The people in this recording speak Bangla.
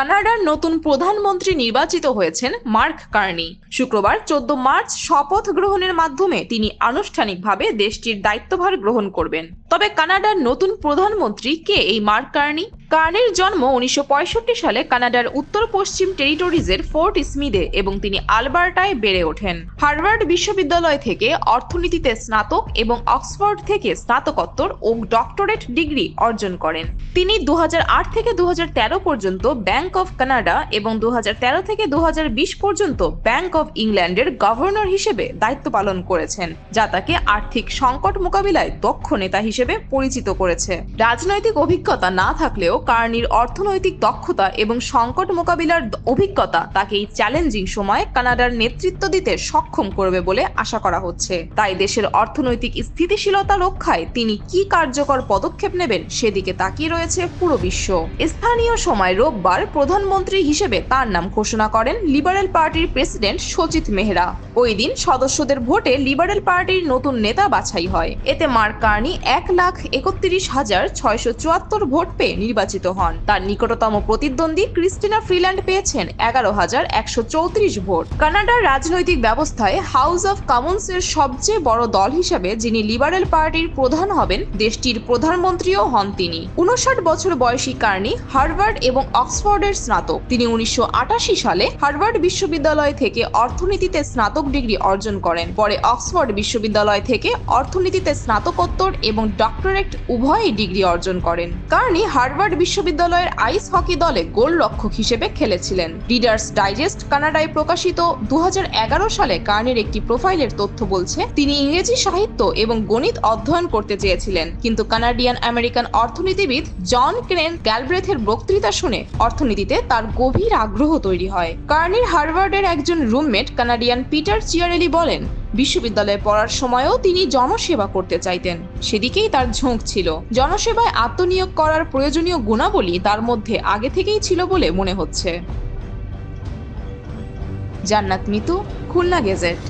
কানাডার নতুন প্রধানমন্ত্রী নির্বাচিত হয়েছেন মার্ক কার্নি। শুক্রবার 14 মার্চ শপথ গ্রহণের মাধ্যমে তিনি আনুষ্ঠানিকভাবে দেশটির দায়িত্বভার গ্রহণ করবেন। তবে কানাডার নতুন প্রধানমন্ত্রী কে এই মার্ক কার্নি? কার্নির জন্ম 1965 সালে কানাডার উত্তর পশ্চিম টেরিটরিজের ফোর্ট স্মিথে এবং তিনি আলবার্টায় বেড়ে ওঠেন। হার্ভার্ড বিশ্ববিদ্যালয় থেকে অর্থনীতিতে স্নাতক এবং অক্সফোর্ড থেকে স্নাতকোত্তর ও ডক্টরেট ডিগ্রি অর্জন করেন। তিনি 2008 থেকে 2013 পর্যন্ত ব্যাংক অফ কানাডা এবং 2013 থেকে 2020 পর্যন্ত ব্যাংক অফ ইংল্যান্ডের গভর্নর হিসেবে দায়িত্ব পালন করেছেন, যা তাকে আর্থিক সংকট মোকাবিলায় দক্ষ নেতা হিসেবে পরিচিত করেছে। রাজনৈতিক অভিজ্ঞতা না থাকলেও কার্নির অর্থনৈতিক দক্ষতা এবং সংকট মোকাবিলার অভিজ্ঞতা তাকে এই চ্যালেঞ্জিং সময়ে কানাডার নেতৃত্ব দিতে সক্ষম করবে বলে আশা করা হচ্ছে। তাই দেশের অর্থনৈতিক স্থিতিশীলতা রক্ষায় তিনি কি কার্যকর পদক্ষেপ নেবেন সেদিকে তাকিয়ে রয়েছে পুরো বিশ্ব। স্থানীয় সময় রোববার প্রধানমন্ত্রী হিসেবে তার নাম ঘোষণা করেন লিবারেল পার্টির প্রেসিডেন্ট সজিত মেহরা। ওই দিন সদস্যদের ভোটে লিবারেল পার্টির নতুন নেতা বাছাই হয়। এতে মার্ক কার্নি 1,31,674 ভোট পেয়ে নির্বাচিত হন। তার নিকটতম প্রতিদ্বন্দ্বী ক্রিস্টিনা ফ্রিল্যান্ড পেয়েছেন 11,134 ভোট। কানাডার রাজনৈতিক ব্যবস্থায় হাউস অফ কমন্সের সবচেয়ে বড় দল হিসেবে যিনি লিবারেল পার্টির প্রধান হবেন, দেশটির প্রধানমন্ত্রীও হন তিনি। 59 বছর বয়সী কার্নি হার্ভার্ড এবং অক্সফোর্ডের স্নাতক। তিনি 1988 সালে হার্ভার্ড বিশ্ববিদ্যালয় থেকে অর্থনীতিতে স্নাতক ডিগ্রি অর্জন করেন। পরে অক্সফোর্ড বিশ্ববিদ্যালয় থেকে অর্থনীতিতে স্নাতকোত্তর এবং ডক্টরেট উভয়ই ডিগ্রি অর্জন করেন। কার্নি হার্ভার্ড বিশ্ববিদ্যালয়ের আইস হকি দলে গোলরক্ষক হিসেবে খেলেছিলেন। রিডার্স ডাইজেস্ট কানাডায় প্রকাশিত 2011 সালে কার্নির একটি প্রোফাইলের তথ্য বলছে, তিনি ইংরেজি সাহিত্য এবং গণিত অধ্যয়ন করতে চেয়েছিলেন, কিন্তু কানাডিয়ান আমেরিকান অর্থনীতিবিদ জন কেনেথ গ্যালব্রেথের বক্তৃতা শুনে অর্থনীতিতে তার গভীর আগ্রহ তৈরি হয়। কার্নির হার্ভার্ডের একজন রুমমেট কানাডিয়ান পিটার চিয়ারেলি বলেন, বিশ্ববিদ্যালয়ে পড়ার সময়ও তিনি জনসেবা করতে চাইতেন। সেদিকেই তার ঝোঁক ছিল। জনসেবায় আত্মনিয়োগ করার প্রয়োজনীয় গুণাবলী তার মধ্যে আগে থেকেই ছিল বলে মনে হচ্ছে। জান্নাত মিতু, খুলনা গেজেট।